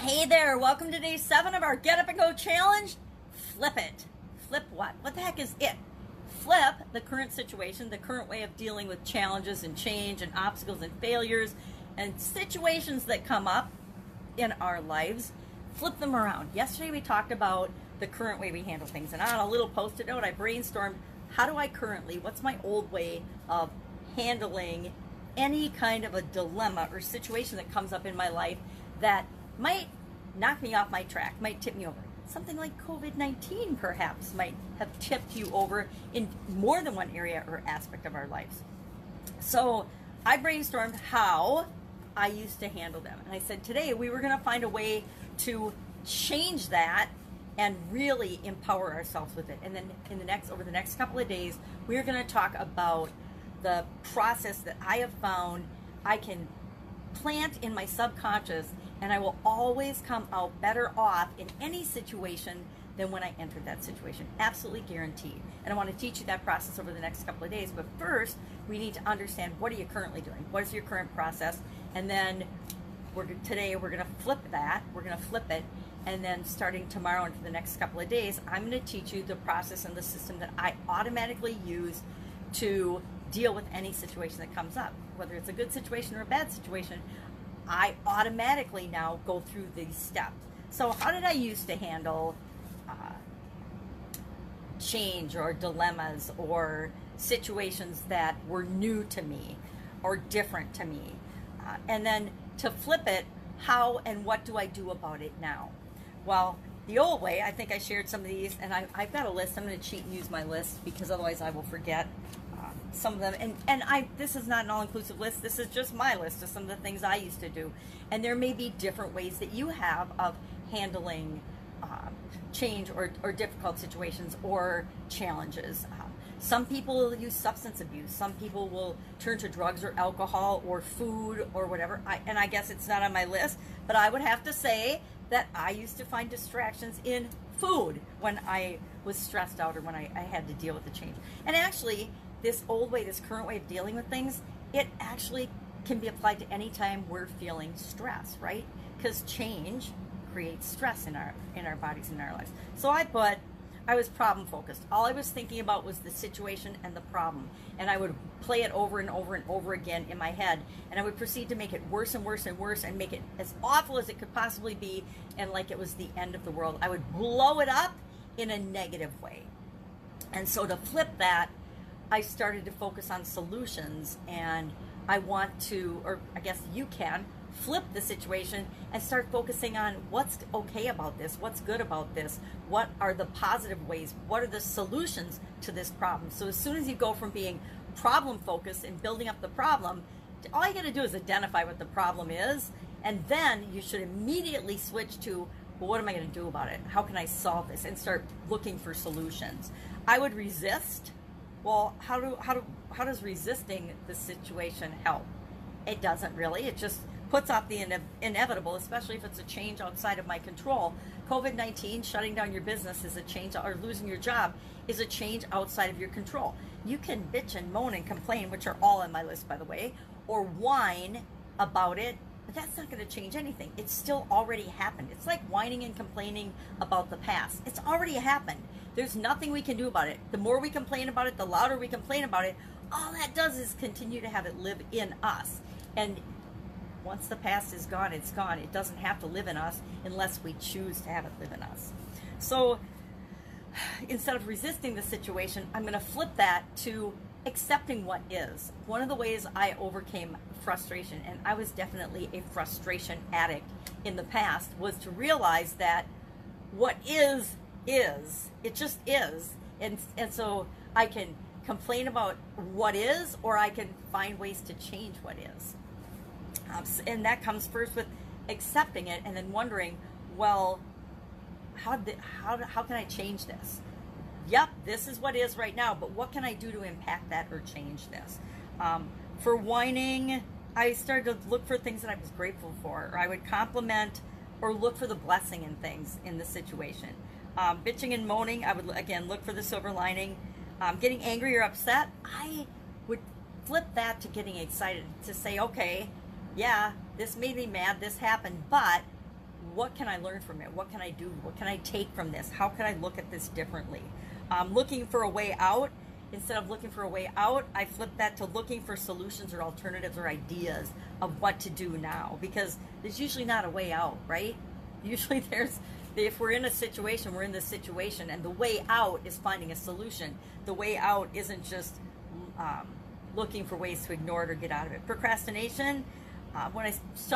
Hey there, welcome to day 7 of our Get Up and Go Challenge. Flip it. Flip what? What the heck is it? Flip the current situation, the current way of dealing with challenges and change and obstacles and failures and situations that come up in our lives. Flip them around. Yesterday we talked about the current way we handle things, and on a little post-it note I brainstormed, how do I currently, what's my old way of handling any kind of a dilemma or situation that comes up in my life that might knock me off my track, might tip me over. Something like COVID-19 perhaps might have tipped you over in more than one area or aspect of our lives. So I brainstormed how I used to handle them. And I said today we were going to find a way to change that and really empower ourselves with it. And then over the next couple of days, we're going to talk about the process that I have found I can plant in my subconscious, and I will always come out better off in any situation than when I entered that situation. Absolutely guaranteed. And I want to teach you that process over the next couple of days. But first, we need to understand, what are you currently doing? What is your current process? And then today we're going to flip that. We're going to flip it. And then starting tomorrow and for the next couple of days, I'm going to teach you the process and the system that I automatically use to deal with any situation that comes up. Whether it's a good situation or a bad situation, I automatically now go through these steps. So how did I used to handle change or dilemmas or situations that were new to me or different to me? And then to flip it, how and what do I do about it now? Well, the old way, I think I shared some of these, and I've got a list. I'm going to cheat and use my list because otherwise I will forget some of them. And this is not an all-inclusive list. This is just my list of some of the things I used to do. And there may be different ways that you have of handling change or difficult situations or challenges. Some people will use substance abuse. Some people will turn to drugs or alcohol or food or whatever. And I guess it's not on my list, but I would have to say that I used to find distractions in food when I was stressed out or when I had to deal with the change. And actually, this old way, this current way of dealing with things, it actually can be applied to any time we're feeling stress, right? Because change creates stress in our bodies and in our lives. So I was problem focused. All I was thinking about was the situation and the problem. And I would play it over and over and over again in my head. And I would proceed to make it worse and worse and worse and make it as awful as it could possibly be, and like it was the end of the world. I would blow it up in a negative way. And so to flip that, I started to focus on solutions, and I want to, or I guess you can, flip the situation and start focusing on what's okay about this, what's good about this, what are the positive ways, what are the solutions to this problem. So as soon as you go from being problem focused and building up the problem, all you got to do is identify what the problem is, and then you should immediately switch to, well, what am I going to do about it? How can I solve this? And start looking for solutions. I would resist. Well, how does resisting the situation help? It doesn't really. It just puts off the inevitable, especially if it's a change outside of my control. COVID-19, shutting down your business is a change, or losing your job is a change outside of your control. You can bitch and moan and complain, which are all on my list, by the way, or whine about it, but that's not going to change anything. It's still already happened. It's like whining and complaining about the past. It's already happened. There's nothing we can do about it. The more we complain about it, the louder we complain about it, all that does is continue to have it live in us. And once the past is gone, it's gone. It doesn't have to live in us unless we choose to have it live in us. So instead of resisting the situation, I'm going to flip that to accepting what is. One of the ways I overcame frustration, and I was definitely a frustration addict in the past, was to realize that what is. It just is. And so I can complain about what is, or I can find ways to change what is. And that comes first with accepting it and then wondering, well, how can I change this? Yep, this is what is right now, but what can I do to impact that or change this? For whining, I started to look for things that I was grateful for, or I would compliment or look for the blessing in things in the situation. Bitching and moaning, I would, again, look for the silver lining. Getting angry or upset, I would flip that to getting excited, to say, okay, yeah, this made me mad, this happened, but what can I learn from it? What can I do? What can I take from this? How can I look at this differently? Looking for a way out. Instead of looking for a way out, I flip that to looking for solutions or alternatives or ideas of what to do now, because there's usually not a way out, right? Usually if we're in a situation, we're in this situation, and the way out is finding a solution. The way out isn't just looking for ways to ignore it or get out of it. Procrastination, when I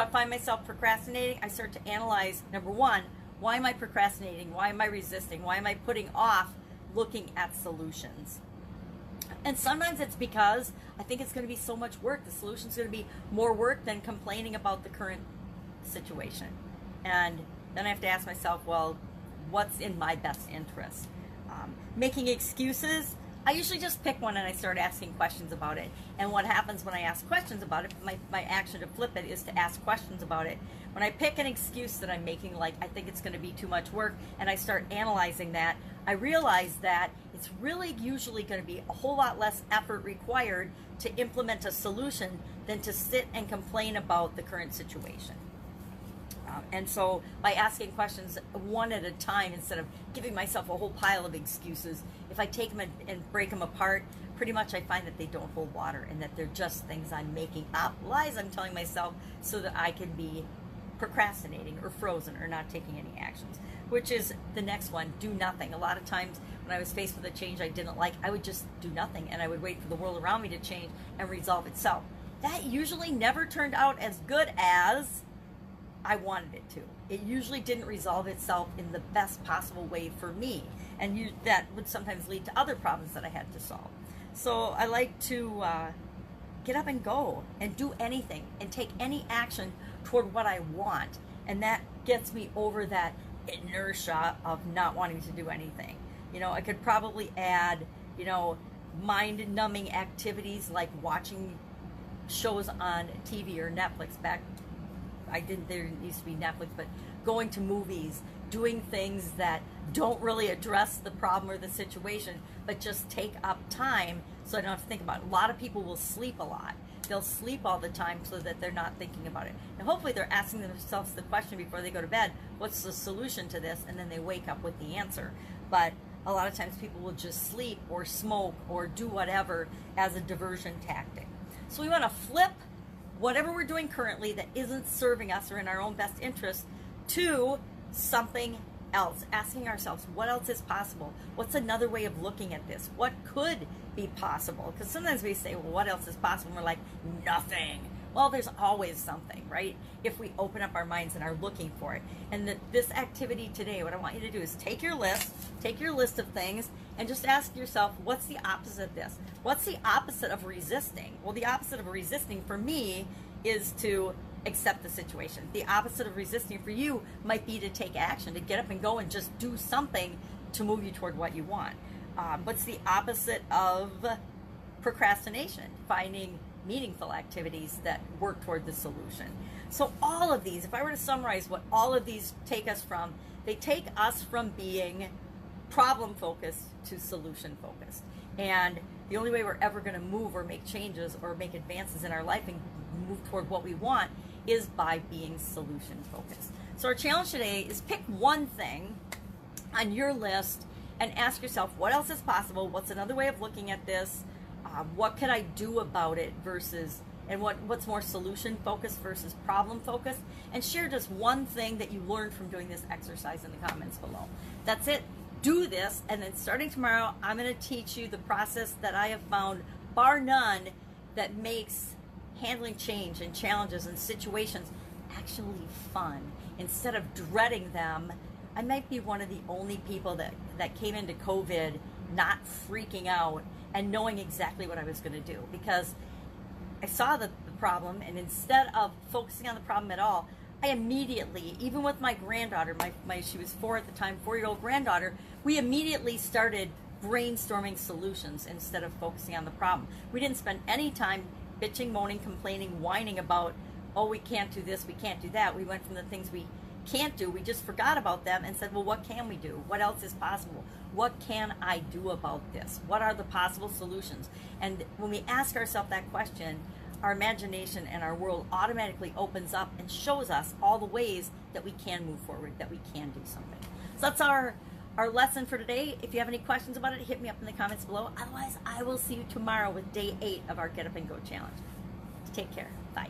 find myself procrastinating, I start to analyze, number one, why am I procrastinating? Why am I resisting? Why am I putting off looking at solutions? And sometimes it's because I think it's going to be so much work. The solution's going to be more work than complaining about the current situation. And then I have to ask myself, well, what's in my best interest? Making excuses, I usually just pick one and I start asking questions about it. And what happens when I ask questions about it, my action to flip it is to ask questions about it. When I pick an excuse that I'm making, like I think it's going to be too much work, and I start analyzing that, I realize that it's really usually going to be a whole lot less effort required to implement a solution than to sit and complain about the current situation. And so by asking questions one at a time, instead of giving myself a whole pile of excuses, if I take them and break them apart, pretty much I find that they don't hold water, and that they're just things I'm making up, lies I'm telling myself so that I can be procrastinating or frozen or not taking any actions, which is the next one, do nothing. A lot of times when I was faced with a change I didn't like, I would just do nothing, and I would wait for the world around me to change and resolve itself. That usually never turned out as good as I wanted it to. It usually didn't resolve itself in the best possible way for me, and that would sometimes lead to other problems that I had to solve. So I like to get up and go and do anything and take any action toward what I want, and that gets me over that inertia of not wanting to do anything. I could probably add, mind-numbing activities like watching shows on TV or Netflix. There used to be Netflix, but going to movies, doing things that don't really address the problem or the situation, but just take up time so I don't have to think about it. A lot of people will sleep a lot. They'll sleep all the time so that they're not thinking about it. And hopefully they're asking themselves the question before they go to bed, what's the solution to this? And then they wake up with the answer. But a lot of times people will just sleep or smoke or do whatever as a diversion tactic. So we want to flip whatever we're doing currently that isn't serving us or in our own best interest to something else, asking ourselves, what else is possible? What's another way of looking at this? What could be possible? Because sometimes we say, well, what else is possible? And we're like, nothing. Well, there's always something, right? If we open up our minds and are looking for it. And this activity today, what I want you to do is take your list of things, and just ask yourself, what's the opposite of this? What's the opposite of resisting? Well, the opposite of resisting for me is to accept the situation. The opposite of resisting for you might be to take action, to get up and go and just do something to move you toward what you want. What's the opposite of procrastination? Finding meaningful activities that work toward the solution. So all of these, if I were to summarize what all of these take us from, they take us from being problem focused to solution focused. And the only way we're ever going to move or make changes or make advances in our life and move toward what we want is by being solution focused. So our challenge today is pick one thing on your list and ask yourself, what else is possible? What's another way of looking at this? What can I do about it what's more solution focused versus problem focused? And share just one thing that you learned from doing this exercise in the comments below. That's it. Do this, and then starting tomorrow, I'm going to teach you the process that I have found, bar none, that makes handling change and challenges and situations actually fun. Instead of dreading them, I might be one of the only people that came into COVID not freaking out and knowing exactly what I was going to do, because I saw the problem, and instead of focusing on the problem at all, I immediately, even with my granddaughter, she was 4 at the time, 4-year-old granddaughter, we immediately started brainstorming solutions instead of focusing on the problem. We didn't spend any time bitching, moaning, complaining, whining about, oh, we can't do this, we can't do that. We went from the things we can't do, we just forgot about them and said, well, what can we do? What else is possible? What can I do about this? What are the possible solutions? And when we ask ourselves that question, our imagination and our world automatically opens up and shows us all the ways that we can move forward, that we can do something. So that's our lesson for today. If you have any questions about it, hit me up in the comments below. Otherwise, I will see you tomorrow with day 8 of our Get Up and Go challenge. Take care. Bye.